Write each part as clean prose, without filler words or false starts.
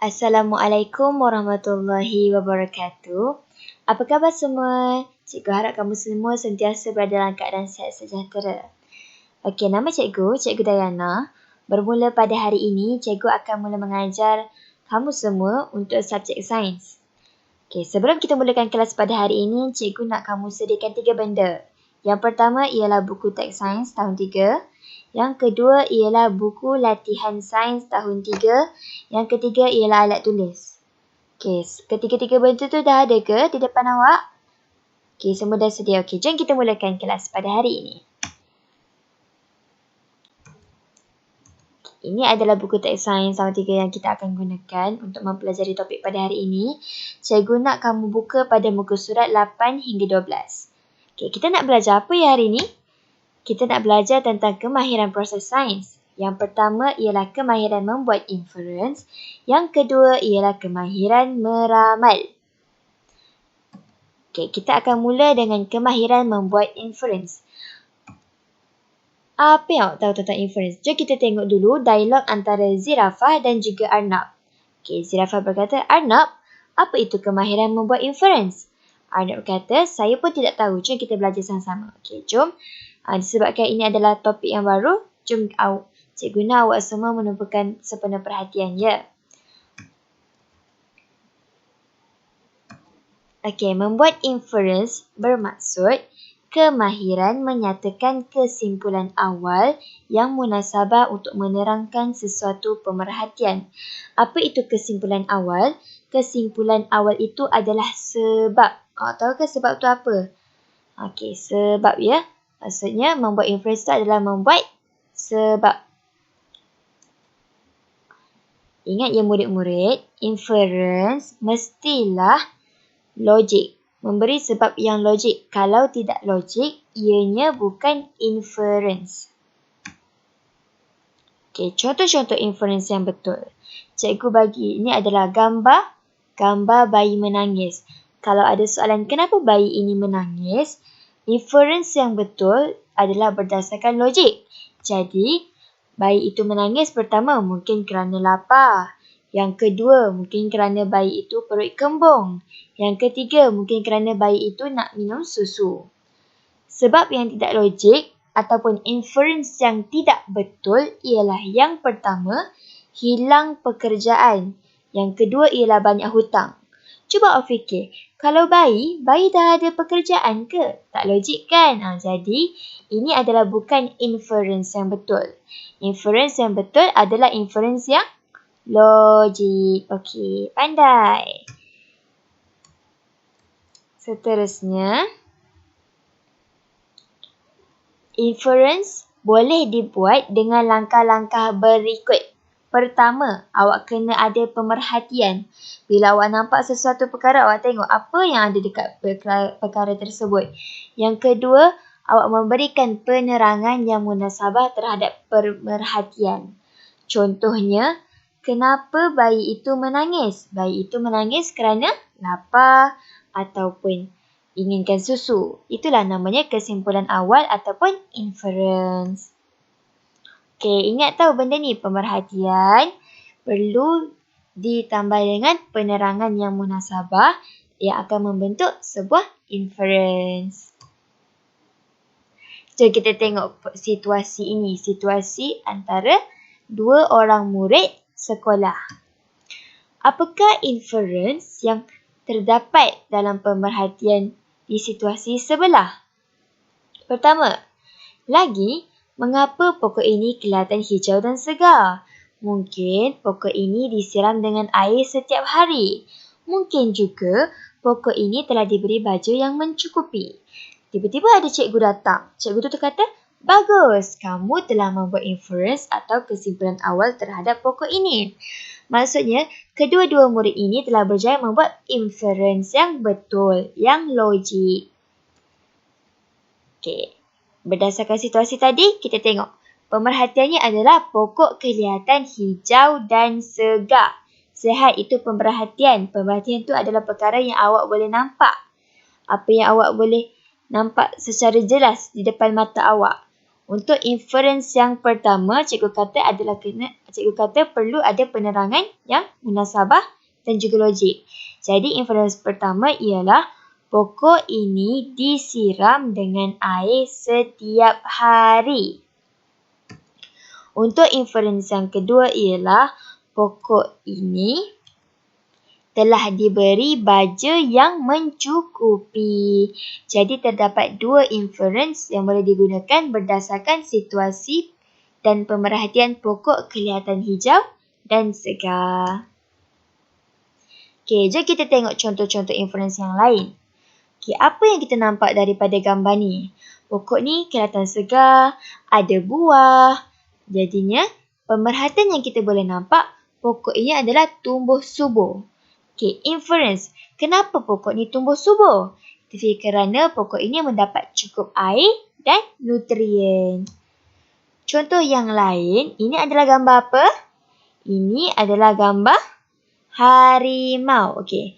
Assalamualaikum warahmatullahi wabarakatuh. Apa khabar semua? Cikgu harap kamu semua sentiasa berada dalam keadaan sihat sejahtera. Okey, nama cikgu Dayana. Bermula pada hari ini, cikgu akan mula mengajar kamu semua untuk subjek sains. Okey, sebelum kita mulakan kelas pada hari ini, cikgu nak kamu sediakan 3 benda. Yang pertama ialah buku teks sains tahun 3. Yang kedua ialah buku latihan sains tahun 3. Yang ketiga ialah alat tulis. Okey, ketiga-tiga benda tu dah ada ke di depan awak? Okey, semua dah sedia. Okey, jom kita mulakan kelas pada hari ini. Ini adalah buku teks sains tahun 3 yang kita akan gunakan untuk mempelajari topik pada hari ini. Cikgu nak kamu buka pada muka surat 8 hingga 12. Okey, kita nak belajar apa ya hari ini? Kita nak belajar tentang kemahiran proses sains. Yang pertama ialah kemahiran membuat inference. Yang kedua ialah kemahiran meramal. Okey, kita akan mula dengan kemahiran membuat inference. Apa yang awak tahu tentang inference? Jom kita tengok dulu dialog antara Zirafah dan juga Arnab. Okey, Zirafah berkata, Arnab, apa itu kemahiran membuat inference? Arnab berkata, saya pun tidak tahu. Jom kita belajar sama-sama. Okey, jom. Disebabkan ini adalah topik yang baru, jom cikgu nak awak semua menumpukan sepenuh perhatian, ya. Okey, membuat inference bermaksud kemahiran menyatakan kesimpulan awal yang munasabah untuk menerangkan sesuatu pemerhatian. Apa itu kesimpulan awal? Kesimpulan awal itu adalah sebab. Awak tahu ke sebab itu apa? Okey, sebab ya. Maksudnya membuat inference itu adalah membuat sebab. Ingat ya murid-murid, inference mestilah logik. Memberi sebab yang logik. Kalau tidak logik, ianya bukan inference. Okey, contoh-contoh inference yang betul. Cikgu bagi, ini adalah gambar bayi menangis. Kalau ada soalan kenapa bayi ini menangis, inference yang betul adalah berdasarkan logik. Jadi, bayi itu menangis pertama mungkin kerana lapar. Yang kedua, mungkin kerana bayi itu perut kembung. Yang ketiga, mungkin kerana bayi itu nak minum susu. Sebab yang tidak logik ataupun inference yang tidak betul ialah yang pertama, hilang pekerjaan. Yang kedua ialah banyak hutang. Cuba awak fikir, kalau bayi dah ada pekerjaan ke? Tak logik kan? Jadi, ini adalah bukan inference yang betul. Inference yang betul adalah inference yang logik. Okey, pandai. Seterusnya, inference boleh dibuat dengan langkah-langkah berikut. Pertama, awak kena ada pemerhatian. Bila awak nampak sesuatu perkara, awak tengok apa yang ada dekat perkara tersebut. Yang kedua, awak memberikan penerangan yang munasabah terhadap pemerhatian. Contohnya, kenapa bayi itu menangis? Bayi itu menangis kerana lapar ataupun inginkan susu. Itulah namanya kesimpulan awal ataupun inference. Okey, ingat tahu benda ni, pemerhatian perlu ditambah dengan penerangan yang munasabah yang akan membentuk sebuah inference. Jom kita tengok situasi ini, situasi antara dua orang murid sekolah. Apakah inference yang terdapat dalam pemerhatian di situasi sebelah? Pertama, mengapa pokok ini kelihatan hijau dan segar? Mungkin pokok ini disiram dengan air setiap hari. Mungkin juga pokok ini telah diberi baju yang mencukupi. Tiba-tiba ada cikgu datang. Cikgu tu kata, bagus, kamu telah membuat inference atau kesimpulan awal terhadap pokok ini. Maksudnya, kedua-dua murid ini telah berjaya membuat inference yang betul, yang logik. Okey. Berdasarkan situasi tadi, kita tengok. Pemerhatiannya adalah pokok kelihatan hijau dan segar. Sehat itu pemerhatian. Pemerhatian itu adalah perkara yang awak boleh nampak. Apa yang awak boleh nampak secara jelas di depan mata awak. Untuk inference yang pertama, cikgu kata perlu ada penerangan yang munasabah dan juga logik. Jadi inference pertama ialah pokok ini disiram dengan air setiap hari. Untuk inference yang kedua ialah pokok ini telah diberi baja yang mencukupi. Jadi terdapat dua inference yang boleh digunakan berdasarkan situasi dan pemerhatian pokok kelihatan hijau dan segar. Okey, jom kita tengok contoh-contoh inference yang lain. Okey, apa yang kita nampak daripada gambar ni? Pokok ni kelihatan segar, ada buah. Jadinya, pemerhatian yang kita boleh nampak, pokok ini adalah tumbuh subur. Okey, inference. Kenapa pokok ni tumbuh subur? Kerana pokok ini mendapat cukup air dan nutrien. Contoh yang lain, ini adalah gambar apa? Ini adalah gambar harimau. Okey,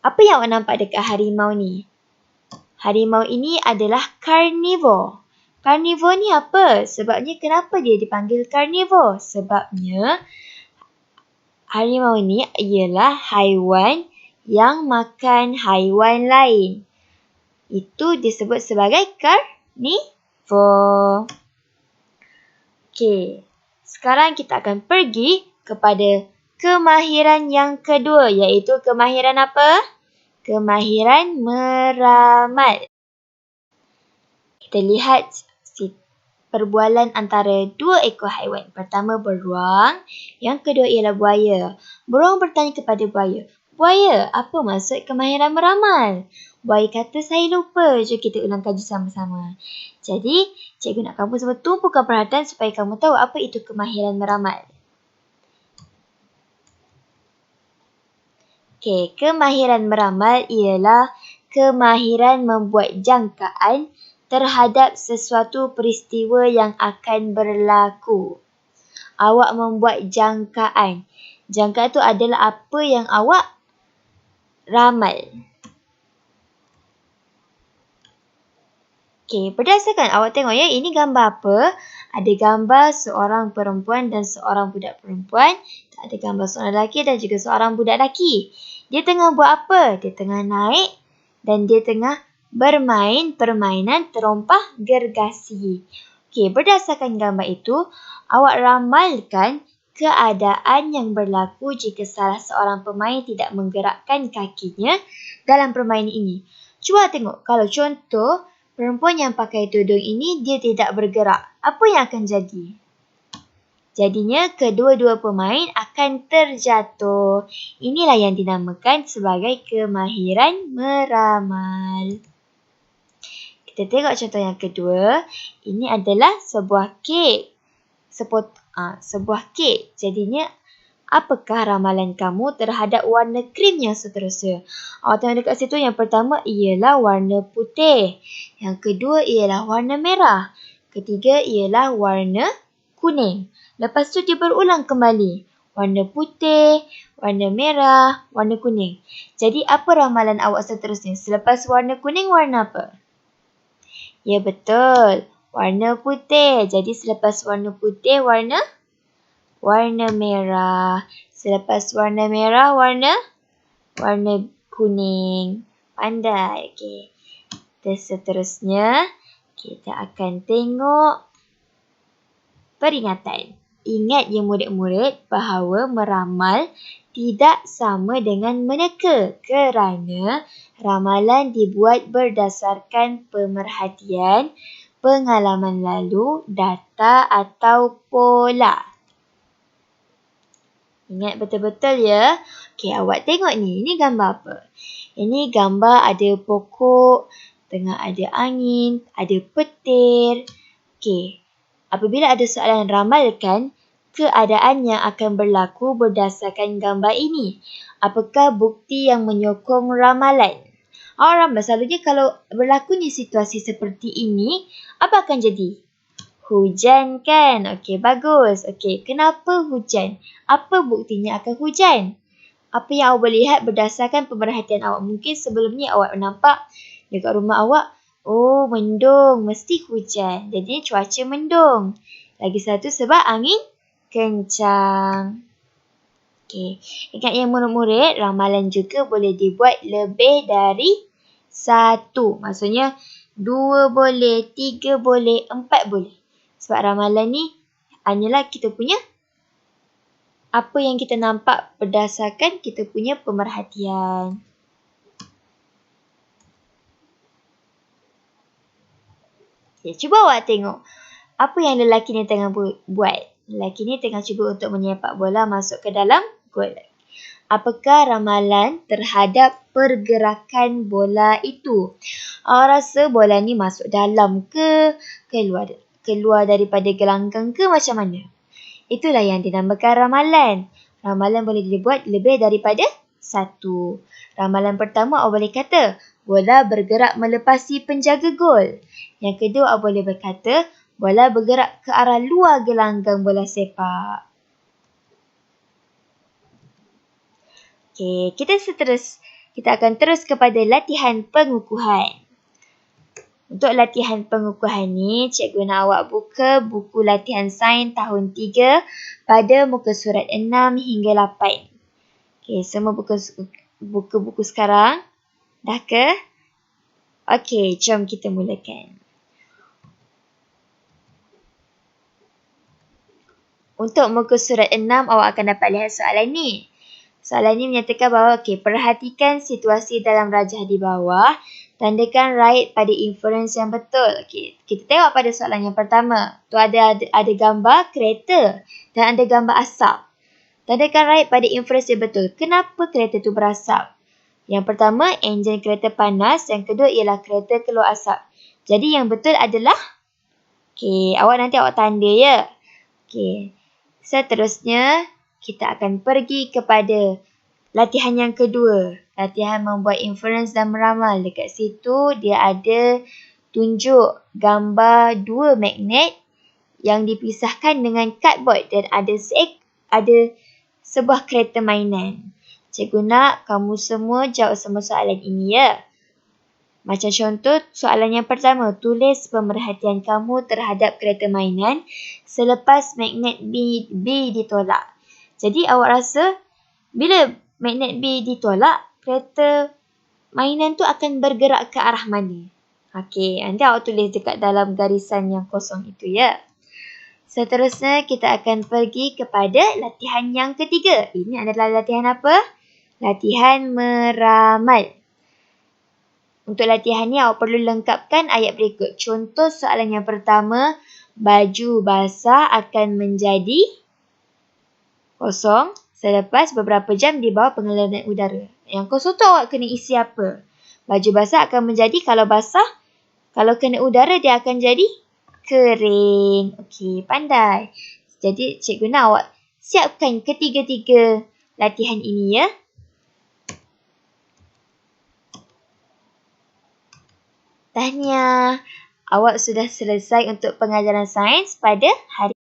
apa yang awak nampak dekat harimau ni? Harimau ini adalah carnivore. Carnivore ni apa? Sebabnya kenapa dia dipanggil carnivore? Sebabnya harimau ni ialah haiwan yang makan haiwan lain. Itu disebut sebagai carnivore. Okey, sekarang kita akan pergi kepada kemahiran yang kedua, iaitu kemahiran apa? Kemahiran meramal. Kita lihat perbualan antara dua ekor haiwan. Pertama beruang, yang kedua ialah buaya. Beruang bertanya kepada buaya, "Buaya, apa maksud kemahiran meramal?" Buaya kata, "Saya lupa." Jom kita ulang kaji sama-sama. Jadi, cikgu nak kamu semua tumpukan perhatian supaya kamu tahu apa itu kemahiran meramal. Okey, kemahiran meramal ialah kemahiran membuat jangkaan terhadap sesuatu peristiwa yang akan berlaku. Awak membuat jangkaan. Jangkaan itu adalah apa yang awak ramal. Okey, berdasarkan awak tengok ya, ini gambar apa? Ada gambar seorang perempuan dan seorang budak perempuan. Ada gambar seorang lelaki dan juga seorang budak lelaki. Dia tengah buat apa? Dia tengah naik dan dia tengah bermain permainan terompah gergasi. Okey, berdasarkan gambar itu, awak ramalkan keadaan yang berlaku jika salah seorang pemain tidak menggerakkan kakinya dalam permainan ini. Cuba tengok, kalau contoh perempuan yang pakai tudung ini dia tidak bergerak, apa yang akan jadi? Jadinya kedua-dua pemain akan terjatuh. Inilah yang dinamakan sebagai kemahiran meramal. Kita tengok contoh yang kedua. Ini adalah sebuah kek. Sebuah kek. Jadinya, apakah ramalan kamu terhadap warna krim yang seterusnya? Awak tengok dekat situ, yang pertama ialah warna putih. Yang kedua ialah warna merah. Ketiga ialah warna kuning. Lepas tu dia berulang kembali. Warna putih, warna merah, warna kuning. Jadi apa ramalan awak seterusnya? Selepas warna kuning, warna apa? Ya, betul. Warna putih. Jadi selepas warna putih, warna merah. Selepas warna merah, warna kuning. Pandai. Okey. Seterusnya, kita akan tengok peringatan. Ingat ya murid-murid bahawa meramal tidak sama dengan meneka kerana ramalan dibuat berdasarkan pemerhatian, pengalaman lalu, data atau pola. Ingat betul-betul ya. Okey, awak tengok ni. Ini gambar apa? Ini gambar ada pokok, tengah ada angin, ada petir. Okey. Apabila ada soalan ramalkan keadaan yang akan berlaku berdasarkan gambar ini. Apakah bukti yang menyokong ramalan? Ramal selalunya kalau berlakunya situasi seperti ini, apa akan jadi? Hujan kan? Okey, bagus. Okey, kenapa hujan? Apa buktinya akan hujan? Apa yang awak boleh lihat berdasarkan pemerhatian awak? Mungkin sebelum ni awak nampak dekat rumah awak, Oh, mendung. Mesti hujan. Jadi cuaca mendung. Lagi satu sebab angin kencang. Okey. Ingat yang murid-murid, ramalan juga boleh dibuat lebih dari satu. Maksudnya 2 boleh, 3 boleh, 4 boleh. Sebab ramalan ni hanyalah kita punya apa yang kita nampak berdasarkan kita punya pemerhatian. Okay, cuba awak tengok. Apa yang lelaki ni tengah buat? Lelaki ni tengah cuba untuk menyepak bola masuk ke dalam gol. Apakah ramalan terhadap pergerakan bola itu? Awak rasa bola ni masuk dalam ke keluar daripada gelanggang ke macam mana? Itulah yang dinamakan ramalan. Ramalan boleh dibuat lebih daripada satu. Ramalan pertama awak boleh kata bola bergerak melepasi penjaga gol. Yang kedua awak boleh berkata bola bergerak ke arah luar gelanggang bola sepak. Okey, kita akan terus kepada latihan pengukuhan. Untuk latihan pengukuhan ni, cikgu nak awak buka buku latihan sains tahun 3 pada muka surat 6 hingga 8. Okey, semua buku sekarang. Dah ke? Okey, jom kita mulakan. Untuk muka surat 6, awak akan dapat lihat soalan ni. Soalan ni menyatakan bahawa, perhatikan situasi dalam rajah di bawah. Tandakan right pada inference yang betul. Okey, kita tengok pada soalan yang pertama. Tu ada gambar kereta dan ada gambar asap. Tandakan right pada inference yang betul. Kenapa kereta tu berasap? Yang pertama, enjin kereta panas. Yang kedua ialah kereta keluar asap. Jadi yang betul adalah, nanti awak tanda ya. Okey. Seterusnya, kita akan pergi kepada latihan yang kedua. Latihan membuat inference dan meramal. Dekat situ, dia ada tunjuk gambar 2 magnet yang dipisahkan dengan cardboard dan ada sebuah kereta mainan. Cikgu nak kamu semua jawab semua soalan ini ya. Macam contoh, soalan yang pertama, tulis pemerhatian kamu terhadap kereta mainan selepas magnet B ditolak. Jadi awak rasa, bila magnet B ditolak, kereta mainan tu akan bergerak ke arah mana? Okey, nanti awak tulis dekat dalam garisan yang kosong itu ya. Seterusnya, kita akan pergi kepada latihan yang ketiga. Ini adalah latihan apa? Latihan meramal. Untuk latihan ni awak perlu lengkapkan ayat berikut. Contoh soalan yang pertama, baju basah akan menjadi kosong selepas beberapa jam di bawah pengelaran udara. Yang kosong tu awak kena isi apa? Baju basah akan menjadi kalau basah, kalau kena udara dia akan jadi kering. Okey, pandai. Jadi cikgu nak awak siapkan ketiga-tiga latihan ini ya. Tahniah, awak sudah selesai untuk pengajaran sains pada hari